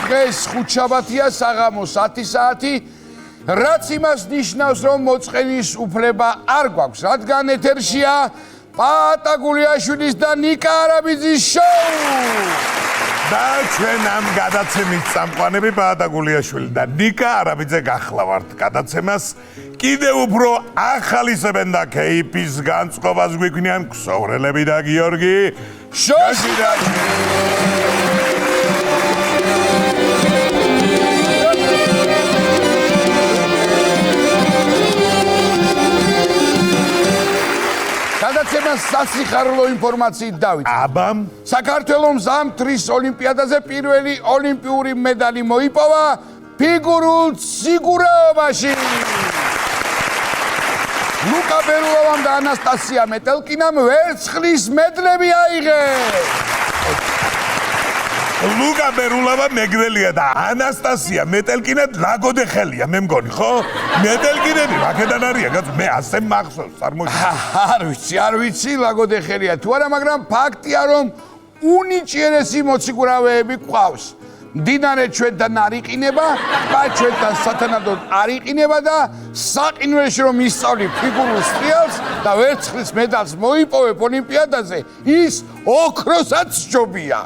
დღეს ხუთშაბათია საღამოს 10 საათი, რაც იმას ნიშნავს, რომ მოწყენის უფლება არ გვაქვს, რადგან ეთერშია პატაგულიაშვილის და ნიკა არაბიძის შოუ. და ჩვენ ამ გადაცემის წამყვანები პატაგულიაშვილი და ნიკა არაბიძე გახლავართ გადაცემას. კიდევ უფრო ახალისებენ და KP-ს განწყობას გვიქმნიან ქსოვრელები და გიორგი შოშიდაძე. გადაცემას სასიხარულო ინფორმაციით დავიწყო. აბამ საქართველოს ზამთრის ოლიმპიადაზე პირველი ოლიმპიური მედალი მოიპოვა ფიგურულ სიგურეობაში. ლუკა ბერულოვამ და ანასტასია მეტელკინამ ვერცხლის მედლები აიღეს. ლუკა ბერულოვა მეგრელია და ანასტასია მეტელკინა ლაგოდეხელია, მე მგონი, ხო? მეტელკინები აქედან არიან, კაცო, მე ასე მახსოვს, არ მოიწყო. არ ვიცი ლაგოდეხელია თუ არა, მაგრამ ფაქტია, რომ უნიჭიერესი მოციგურავეები გვყავს. მდინარე ჩვენთან არ იყინება, ტბა ჩვენთან სათანადოდ არ იყინება და საყინველში რომ ისწავლი ფიგურულ სტრიალს და ვერცხლის მედალს მოიპოვებ ოლიმპიადაზე, ის ოქროსაც ჯობია.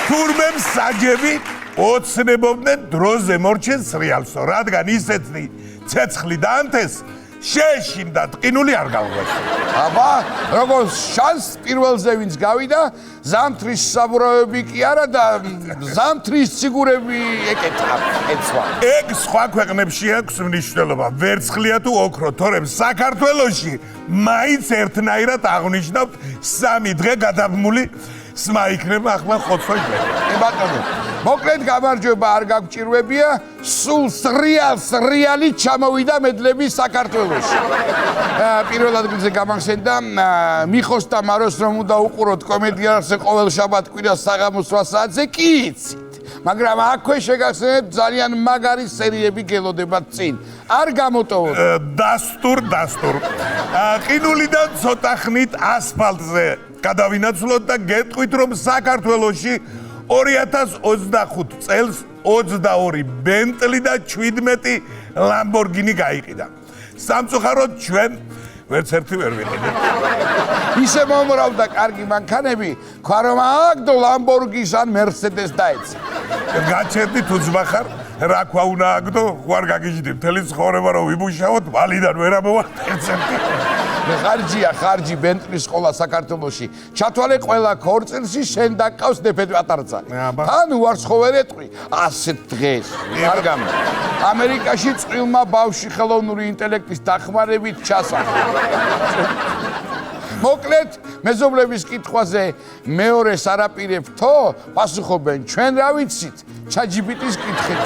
თურმე მსაჯები ოცნებობდნენ დროზე მორჩენს რეალსო, რადგან ისეთი ცეცხლი დაანთეს შეეშინდა ტყინული არ გავღვეშო. აბა, როგორც შანს პირველზე ვინც გავიდა, ზამთრის საბურავები კი არა და ზამთრის ციგურები ეკეთა, ეცვა. ეგ სხვა ქვეყნებში აქვს მნიშვნელობა, ვერცხლია თუ ოქრო, თორემ საქართველოში მაინც ერთნაირად აღნიშნავთ 3 დღე გადაბმული სმა იქნება ახლა ხოცვა. ბატონო, მოკლედ გამარჯვება არ გაგჭირვებია, სულ სრიალი ჩამოვიდა მედლები საქართველოში. პირველ ადგილზე გამახსენდა მიხოსთა მაროს რომ უნდა უყუროთ კომედიას ყოველ შაბათ კვირას საღამოს 8 საათზე კი იცით. მაგრამ აქვე შეგახსენებთ ძალიან მაგარი სერიები გელოდებათ წინ. არ გამოტოვოთ. დასტურ. ყინულიდან ცოტა ხნით ასფალტზე გადავინაცვლოთ და გეტყვით რომ საქართველოში 2025 წელს 22 ბენტლი და 17 ლამბორგინი გაიყიდა. სამწუხაროდ ჩვენ ვერც ერთი ვერ ვიყიდეთ. ისე მომრავდა კარგი მანქანები, თქვა რომ აგდო ლამბორგის ან მერსედეს დაეცა. გაჩერდი თუ ძმახარ, რა ქვა უნდა აგდო, ხوار გაგიჟდი მთელი ცხოვრება რომ ვიბუშავოთ, ვალიდან ვერ ამოვახერთ. ხარჯი ბენტლის სკოლა საქართველოში. ჩათვალე ყველა ქორწილში შენ დაკავს ნეფეთ ატარცა. თან უარცხოვერეთყვი 100 დღეს. არ გამო. ამერიკაში წვილმა ბავშვი ხელოვნური ინტელექტის დახმარებით ჩასახა. მოკლედ, მეზობლების კითხვაზე მეორეს არაპირებთო, პასუხობენ ჩვენ რა ვიცით, ChatGPT-ს კითხეთ.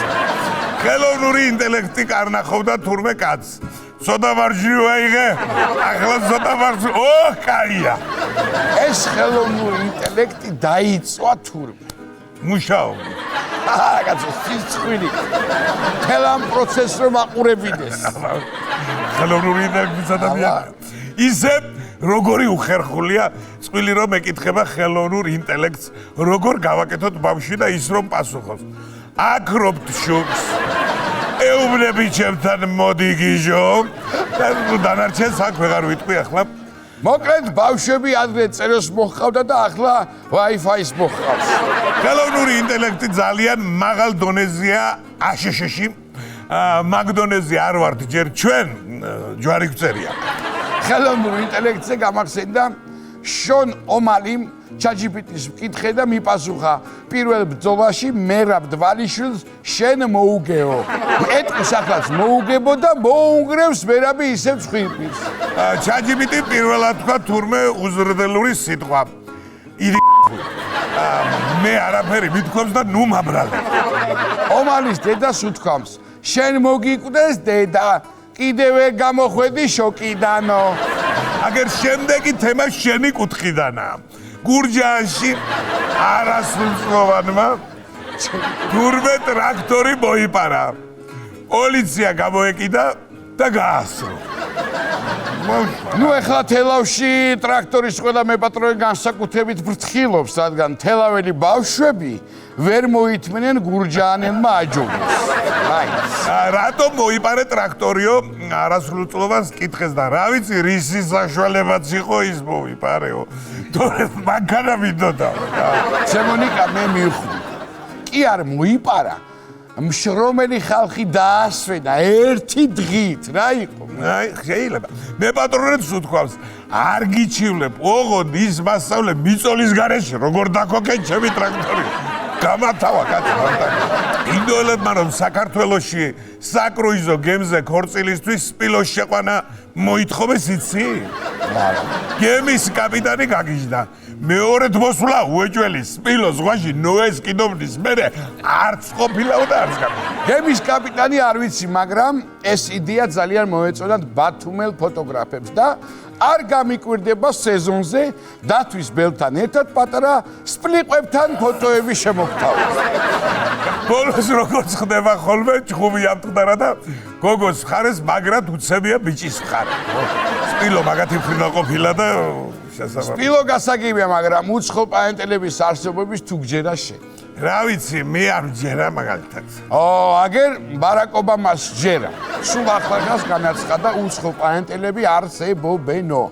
ხელოვნური ინტელექტი კარნახობდა თურმე კაცს. ცოტა ვარჯი ვაიღე, ახლა ცოტა ვარჯი, კაია. ეს ხელოვნური ინტელექტი დაიწვა თურმე. მუშაობა. კაცო, სიცხვილი. თელამ პროცესს რომ აყურებიდეს. ხელოვნური ინტელექტის ადამიანი. ისე როგორი უხერხულია წვილი რომ ეკითხება ხელოვნურ ინტელექტს, როგორ გავაკეთოთ ბავშვი და ის რომ პასუხობს. აკრობთ შუქს. ეუბნები ჩემთან მოდი გიჟო და დანარჩენს აქ ვეღარ ვიტყვი ახლა. მოკლედ ბავშვები ადრე წეროს მოჰყავდა და ახლა Wi-Fi-ს მოჰყავს. ხელოვნური ინტელექტი ძალიან მაღალ დონეზეა აშშ-ში. მაგ დონეზე არ ვართ ჯერ ჩვენ ჯვარი გვწერია. ხელოვნურ ინტელექტზე გამახსენდა შონ ომალიმ ChatGPT-ს მკითხე და მიპასუხა პირველ ბრძოლაში მერაბ დვალიშვილს შენ მოუგეო. ეტყვის ახლაც მოუგებო და მოუნგრევს მერაბი ისევ ცხვირპირს. ChatGPT პირველად თქვა თურმე უზრდელური სიტყვა. მე არაფერი მithქვამს და ნუ მაბრალე. ომალის დედას უთქვამს შენ მოგიკვდეს დედა. კიდევ გამოხვედი შოკიდანო. აგერ შემდეგი თემა შენი კუთხიდანაა. გურჯაანში არასრულწლოვანმა თურმე ტრაქტორი მოიპარა. პოლიცია გამოეკიდა და გაასრო. ნუ ეხლა თელავში ტრაქტორის ყველა მეპატრონე განსაკუთრებით ფრთხილობს, რადგან თელაველი ბავშვები ვერ მოითმნენ გურჯაანელმა აჯობებს. რატომ მოიპარე ტრაქტორიო? არასრულწლოვანს კითხეს და რა ვიცი, რისი საშუალებაც იყო ის მოიპარეო. თორე მანქანა მინდოდა. შემონიკა მე მივხვდი. კი არ მოიპარა. მშრომელი ხალხი დაასვენა ერთი დღით, რა იყო? აი, შეიძლება. მე პატრონებს უთქვამს, არ გიჩივლებ, ოღონდ ის მასწავლე მიწოლის გარეშე, როგორ დაქოქენ ჩემი ტრაქტორი. გამართავა კაცო, ინდოელებმა რომ საქართველოში საკრუიზო გემზე ქორწილისთვის სპილოს შეყვანა მოითხოვეს იცი? გემის კაპიტანი გაგიჟდა. მეორედ მოსვლა უეჭველი სპილოს ზღვაში ნოეს კიდობნის მერე არც ყოფილა და არც გამო. გემის კაპიტანი არ ვიცი, მაგრამ ეს იდეა ძალიან მოეწონათ ბათუმელ ფოტოგრაფებს და არ გამიკვირდება სეზონზე დათვის ბელთან ერთად პატარა სპლიყვებთან ფოტოები შემოგთავაზ. ბოლოს როგორც ხდება ხოლმე ჩხუბი ამტყდარა და გოგოს ხარეს მაგრად უცებია ბიჭის ხარი. სპილო მაგათი მხრიდან ყოფილა და სპილო გასაგებია, მაგრამ უცხო პაენტელების არსებობის თუ გჯერა შენ. რა ვიცი, მე არ ვჯერა მაგალითად. აგერ ბარაკ ობამას ჯერა. სულ ახლახანს განაცხადა უცხო პაენტელები არსებობენო.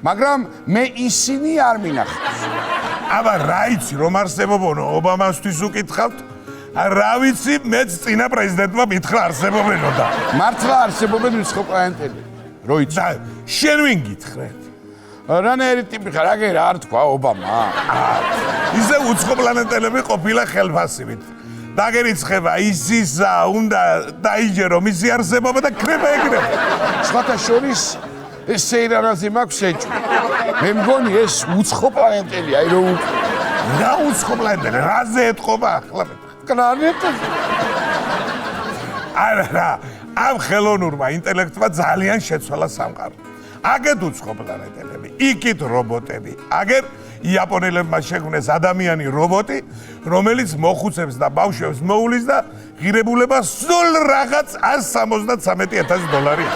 მაგრამ მე ისინი არ მინახავს. აბა რა იცი, რომ არსებობენო ობამასთვის უკითხავთ? რა ვიცი, მეც წინა პრეზიდენტმა მითხრა არსებობენო და მართლა არსებობენ უცხო პაენტელები. რო იცი? შენ ვინ გითხრეთ? რანაირი ტიპი ხარ, აგერ არ თქვა ობამა. ისე უცხო პლანეტელები ყოფილა ხელფასივით. დაგერიცხება ისისა უნდა დაიჯერო მისი არსებობა და ქრება ეგრევე. სხვათა შორის ეს სეირანაზე მაქვს შეჭვი. მე მგონი ეს უცხო პლანეტელი, აი რო რა უცხო პლანეტელი, რაზე ეთყობა ახლა? პლანეტაზე. არა, ამ ხელოვნურმა ინტელექტმა ძალიან შეცვალა სამყარო. აგერ უცხო პლანეტელები, იქით რობოტები, აგერ იაპონელებმა შექმნეს ადამიანი რობოტი, რომელიც მოხუცებს და ბავშვებს მოულის და ღირებულება სულ რაღაც $173,000.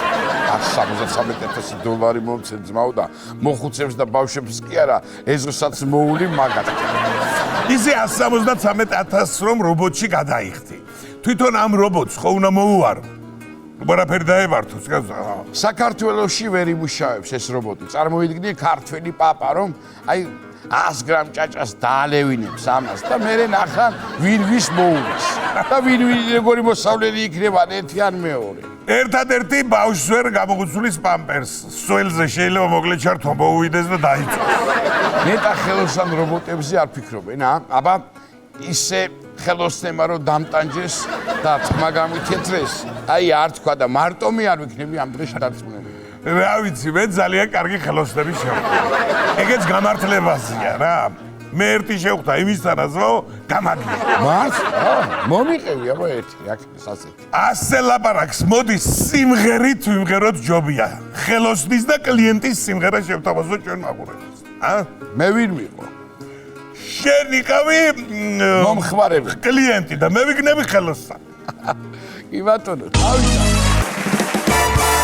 $173,000 მომცენ ძმაო და მოხუცებს და ბავშვებს კი არა, ეზოსაც მოული მაგათ. ისე $173,000 რომ რობოტში გადაიხდი. თვითონ ამ რობოტს ხო უნდა მოუარო. ვარაფერი დაებართო, საქართველოში ვერ იმუშავებს ეს რობოტი. წარმოიდგინე ქართველი პაპა, რომ აი 100 გრამ ჭაჭას დაალევინებს ამას და მერე ნახა ვინ ვის მოულის. და ვინ როგორი მოსავლელი იქნება ერთი ან მეორე. ერთადერთი ბავშვს ვერ გამოუცვლის პამპერს. სველზე შეიძლება მოკლედ ჩართო მოუვიდეს და დაიწოს. ნეტა ხელოსან რობოტებზე არ ფიქრობენ, აბა ისე ხელოსნებმა რომ დამტანჯეს და თმა გამithეთრეს, აი არ თქვა და მარტომი არ ვიქნები ამ დღეს დარწმუნებული. რა ვიცი, მე ძალიან კარგი ხელოსნები შევხვდი. ეგეც გამართლებაზეა რა. მე ერთი შევხვდა იმისთანაზო გამაგია. მართლა? მომიყევი აბა ერთი, აქ ასეთი. ასე ლაპარაკს, მოდი სიმღერით ვიმღეროთ ჯობია. ხელოსნის და კლიენტის სიმღერა შევთავაზოთ ჩვენ მაყურებელს. მე ვინ ვიყო? შენ იყავი მომხმარებელი. კლიენტი და მე ვიგნები ხელოსანი. კი ბატონო, თავი